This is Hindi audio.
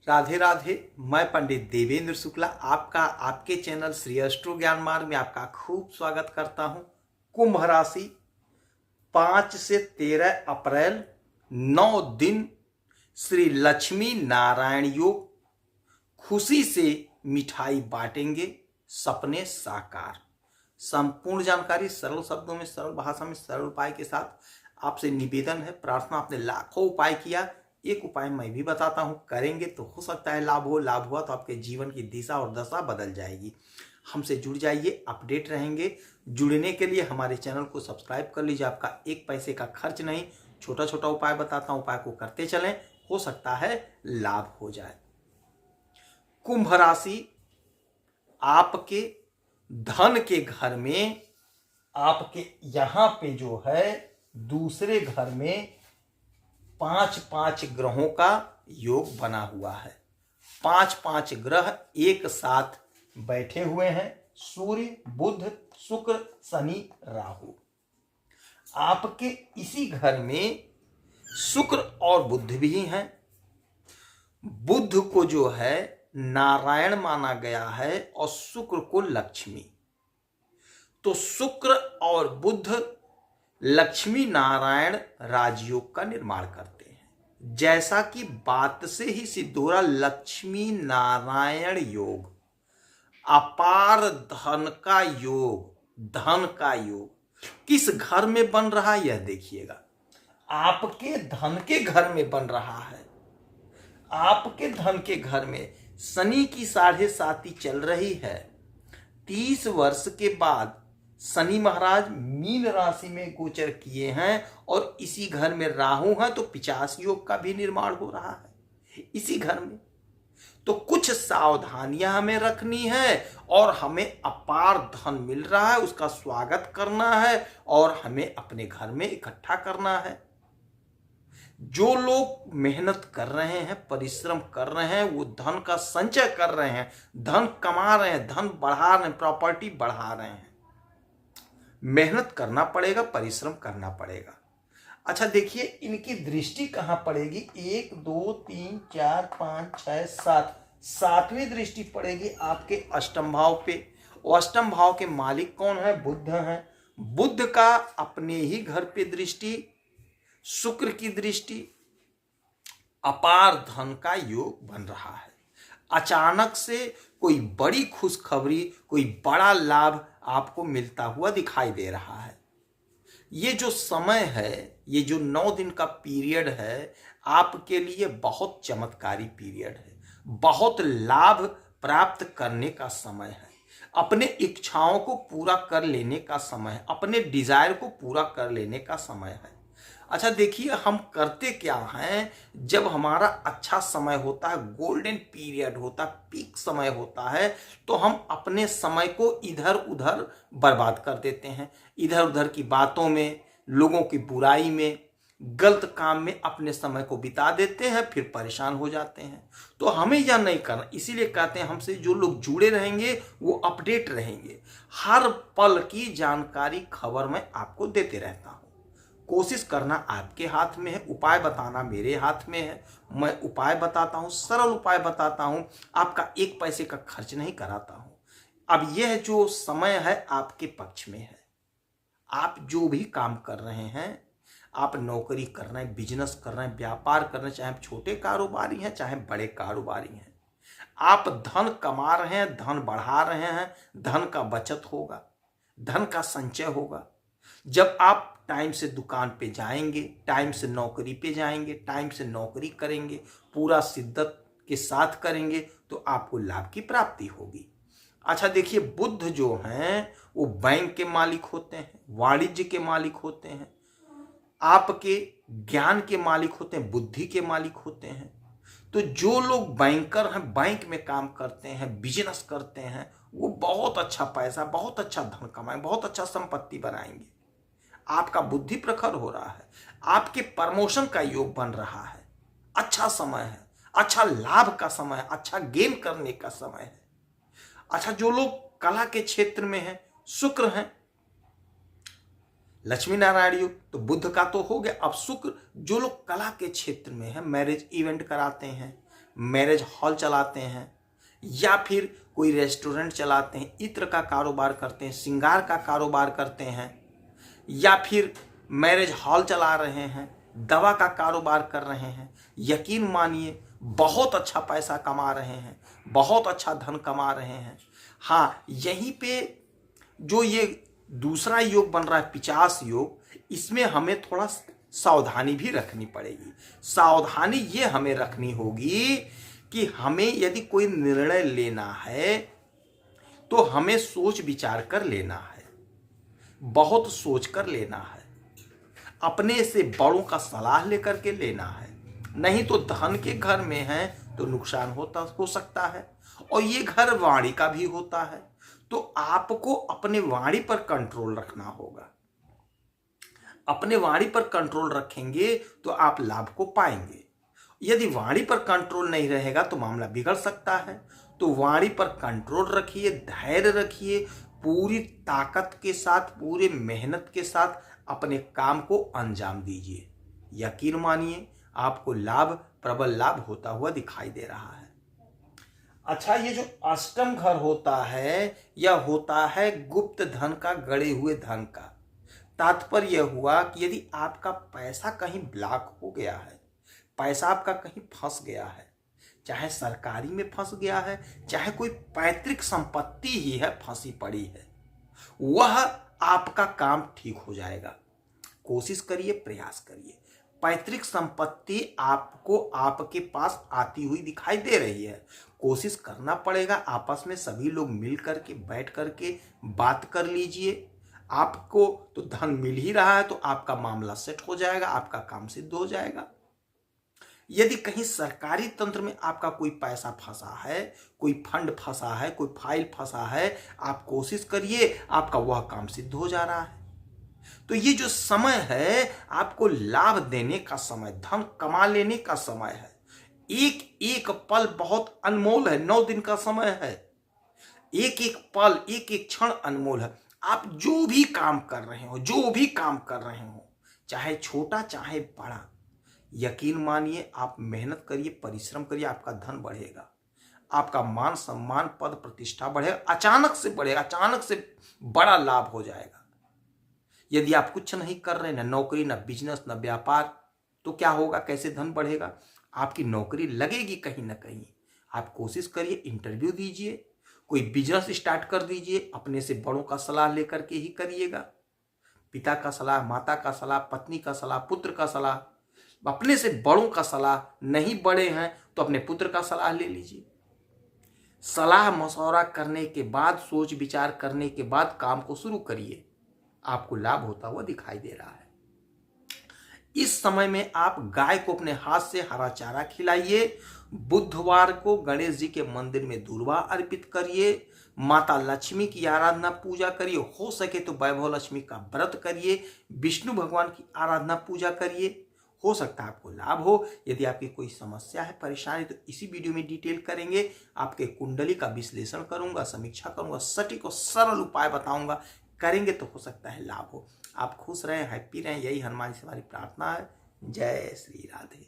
राधे राधे। मैं पंडित देवेंद्र शुक्ला आपका आपके चैनल श्री अष्टो ज्ञान मार्ग में आपका खूब स्वागत करता हूं। कुंभ राशि 5 से 13 अप्रैल 9 दिन श्री लक्ष्मी नारायण योग। खुशी से मिठाई बांटेंगे, सपने साकार। संपूर्ण जानकारी सरल शब्दों में, सरल भाषा में, सरल उपाय के साथ आपसे निवेदन है, प्रार्थना। आपने लाखों उपाय किया, एक उपाय मैं भी बताता हूं, करेंगे तो हो सकता है लाभ हो। लाभ हुआ तो आपके जीवन की दिशा और दशा बदल जाएगी। हमसे जुड़ जाइए, अपडेट रहेंगे। जुड़ने के लिए हमारे चैनल को सब्सक्राइब कर लीजिए। आपका एक पैसे का खर्च नहीं, छोटा छोटा उपाय बताता हूं, उपाय को करते चलें, हो सकता है लाभ हो जाए। कुंभ राशि, आपके धन के घर में, आपके यहां पे जो है दूसरे घर में 5-5 ग्रहों का योग बना हुआ है। 5-5 ग्रह एक साथ बैठे हुए हैं। सूर्य, बुध, शुक्र, शनि, राहु। आपके इसी घर में शुक्र और बुध भी हैं। बुध को जो है नारायण माना गया है और शुक्र को लक्ष्मी। तो शुक्र और बुध लक्ष्मी नारायण राजयोग का निर्माण करते हैं। जैसा कि बात से ही सिद्ध हो रहा, लक्ष्मी नारायण योग, अपार धन का योग। धन का योग किस घर में बन रहा है यह देखिएगा। आपके धन के घर में बन रहा है। आपके धन के घर में शनि की 7.5 चल रही है। 30 वर्ष के बाद शनि महाराज मीन राशि में गोचर किए हैं और इसी घर में राहु है, तो 50 योग का भी निर्माण हो रहा है इसी घर में। तो कुछ सावधानियां हमें रखनी है और हमें अपार धन मिल रहा है, उसका स्वागत करना है और हमें अपने घर में इकट्ठा करना है। जो लोग मेहनत कर रहे हैं, परिश्रम कर रहे हैं, वो धन का संचय कर रहे हैं, धन कमा रहे हैं, धन बढ़ा रहे हैं, प्रॉपर्टी बढ़ा रहे हैं। मेहनत करना पड़ेगा, परिश्रम करना पड़ेगा। अच्छा देखिए, इनकी दृष्टि कहां पड़ेगी? 1 2 3 4 5 6 7, 7वीं दृष्टि पड़ेगी आपके अष्टम भाव पे। और अष्टम भाव के मालिक कौन है? बुध है। बुध का अपने ही घर पे दृष्टि, शुक्र की दृष्टि, अपार धन का योग बन रहा है। अचानक से कोई बड़ी खुशखबरी, कोई बड़ा लाभ आपको मिलता हुआ दिखाई दे रहा है। ये जो समय है, ये जो 9 दिन का पीरियड है, आपके लिए बहुत चमत्कारी पीरियड है। बहुत लाभ प्राप्त करने का समय है। अपने इच्छाओं को पूरा कर लेने का समय है। अपने डिजायर को पूरा कर लेने का समय है। अच्छा देखिए, हम करते क्या हैं, जब हमारा अच्छा समय होता है, गोल्डन पीरियड होता है, पीक समय होता है, तो हम अपने समय को इधर उधर बर्बाद कर देते हैं। इधर उधर की बातों में, लोगों की बुराई में, गलत काम में अपने समय को बिता देते हैं, फिर परेशान हो जाते हैं। तो हमें यह नहीं करना। इसीलिए कहते हैं, हमसे जो लोग जुड़े रहेंगे वो अपडेट रहेंगे। हर पल की जानकारी, खबर मैं आपको देते रहता हूं। कोशिश करना आपके हाथ में है, उपाय बताना मेरे हाथ में है। मैं उपाय बताता हूं, सरल उपाय बताता हूं, आपका एक पैसे का खर्च नहीं कराता हूं। अब यह जो समय है आपके पक्ष में है। आप जो भी काम कर रहे हैं, आप नौकरी कर रहे हैं, बिजनेस कर रहे हैं, व्यापार कर रहे हैं, चाहे आप छोटे कारोबारी हैं, चाहे बड़े कारोबारी हैं, आप धन कमा रहे हैं, धन बढ़ा रहे हैं, धन का बचत होगा, धन का संचय होगा। जब आप टाइम से दुकान पे जाएंगे, टाइम से नौकरी पे जाएंगे, टाइम से नौकरी करेंगे, पूरा शिद्दत के साथ करेंगे, तो आपको लाभ की प्राप्ति होगी। अच्छा देखिए, बुध जो हैं वो बैंक के मालिक होते हैं, वाणिज्य के मालिक होते हैं, आपके ज्ञान के मालिक होते हैं, बुद्धि के मालिक होते हैं। तो जो लोग बैंकर हैं, बैंक में काम करते हैं, बिजनेस करते हैं, वो बहुत अच्छा पैसा, बहुत अच्छा धन कमाएं, बहुत अच्छा संपत्ति बनाएंगे। आपका बुद्धि प्रखर हो रहा है, आपके प्रमोशन का योग बन रहा है। अच्छा समय है, अच्छा लाभ का समय है, अच्छा गेन करने का समय है। अच्छा, जो लोग कला के क्षेत्र में हैं, शुक्र हैं, लक्ष्मी नारायण योग, तो बुध का तो हो गया। अब शुक्र, जो लोग कला के क्षेत्र में हैं, मैरिज इवेंट कराते हैं, मैरिज हॉल चलाते हैं या फिर कोई रेस्टोरेंट चलाते हैं, इत्र का कारोबार करते हैं, श्रृंगार का कारोबार करते हैं, या फिर मैरिज हॉल चला रहे हैं, दवा का कारोबार कर रहे हैं, यकीन मानिए बहुत अच्छा पैसा कमा रहे हैं, बहुत अच्छा धन कमा रहे हैं। हाँ, यहीं पे जो ये दूसरा योग बन रहा है 50 योग, इसमें हमें थोड़ा सावधानी भी रखनी पड़ेगी। सावधानी ये हमें रखनी होगी कि हमें यदि कोई निर्णय लेना है तो हमें सोच विचार कर लेना है, बहुत सोच कर लेना है, अपने से बड़ों का सलाह लेकर के लेना है। नहीं तो धन के घर में है तो नुकसान हो सकता है, और ये घर वाणी का भी होता है। तो आपको अपने वाणी पर कंट्रोल रखना होगा। अपने वाणी पर कंट्रोल रखेंगे तो आप लाभ को पाएंगे। यदि वाणी पर कंट्रोल नहीं रहेगा तो मामला बिगड़ सकता है। तो वाणी पर कंट्रोल रखिए, धैर्य रखिए, पूरी ताकत के साथ, पूरे मेहनत के साथ अपने काम को अंजाम दीजिए। यकीन मानिए आपको लाभ, प्रबल लाभ होता हुआ दिखाई दे रहा है। अच्छा, ये जो अष्टम घर होता है यह होता है गुप्त धन का, गड़े हुए धन का। तात्पर्य हुआ कि यदि आपका पैसा कहीं ब्लॉक हो गया है, पैसा आपका कहीं फंस गया है, चाहे सरकारी में फंस गया है, चाहे कोई पैतृक संपत्ति ही है फंसी पड़ी है, वह आपका काम ठीक हो जाएगा। कोशिश करिए, प्रयास करिए। पैतृक संपत्ति आपको आपके पास आती हुई दिखाई दे रही है, कोशिश करना पड़ेगा। आपस में सभी लोग मिल करके बैठ करके बात कर लीजिए। आपको तो धन मिल ही रहा है तो आपका मामला सेट हो जाएगा, आपका काम सिद्ध हो जाएगा। यदि कहीं सरकारी तंत्र में आपका कोई पैसा फंसा है, कोई फंड फंसा है, कोई फाइल फंसा है, आप कोशिश करिए, आपका वह काम सिद्ध हो जा रहा है। तो ये जो समय है आपको लाभ देने का समय, धन कमा लेने का समय है। एक एक पल बहुत अनमोल है। 9 दिन का समय है। एक एक पल, एक एक क्षण अनमोल है। आप जो भी काम कर रहे हो, जो भी काम कर रहे हो, चाहे छोटा चाहे बड़ा, यकीन मानिए आप मेहनत करिए, परिश्रम करिए, आपका धन बढ़ेगा, आपका मान सम्मान, पद प्रतिष्ठा बढ़ेगा, अचानक से बढ़ेगा, अचानक से बड़ा लाभ हो जाएगा। यदि आप कुछ नहीं कर रहे, ना नौकरी, ना बिजनेस, ना व्यापार, तो क्या होगा, कैसे धन बढ़ेगा? आपकी नौकरी लगेगी कहीं ना कहीं। आप कोशिश करिए, इंटरव्यू दीजिए, कोई बिजनेस स्टार्ट कर दीजिए, अपने से बड़ों का सलाह लेकर के ही करिएगा। पिता का सलाह, माता का सलाह, पत्नी का सलाह, पुत्र का सलाह, अपने से बड़ों का सलाह। नहीं बड़े हैं तो अपने पुत्र का सलाह ले लीजिए। सलाह मशवरा करने के बाद, सोच विचार करने के बाद काम को शुरू करिए, आपको लाभ होता हुआ दिखाई दे रहा है। इस समय में आप गाय को अपने हाथ से हरा चारा खिलाइए। बुधवार को गणेश जी के मंदिर में दूर्वा अर्पित करिए। माता लक्ष्मी की आराधना पूजा करिए। हो सके तो वैभव लक्ष्मी का व्रत करिए। विष्णु भगवान की आराधना पूजा करिए। हो सकता है आपको लाभ हो। यदि आपकी कोई समस्या है, परेशानी, तो इसी वीडियो में डिटेल करेंगे। आपके कुंडली का विश्लेषण करूंगा, समीक्षा करूंगा, सटीक और सरल उपाय बताऊंगा। करेंगे तो हो सकता है लाभ हो। आप खुश रहें, हैप्पी रहें, यही हनुमान से हमारी प्रार्थना है। जय श्री राधे।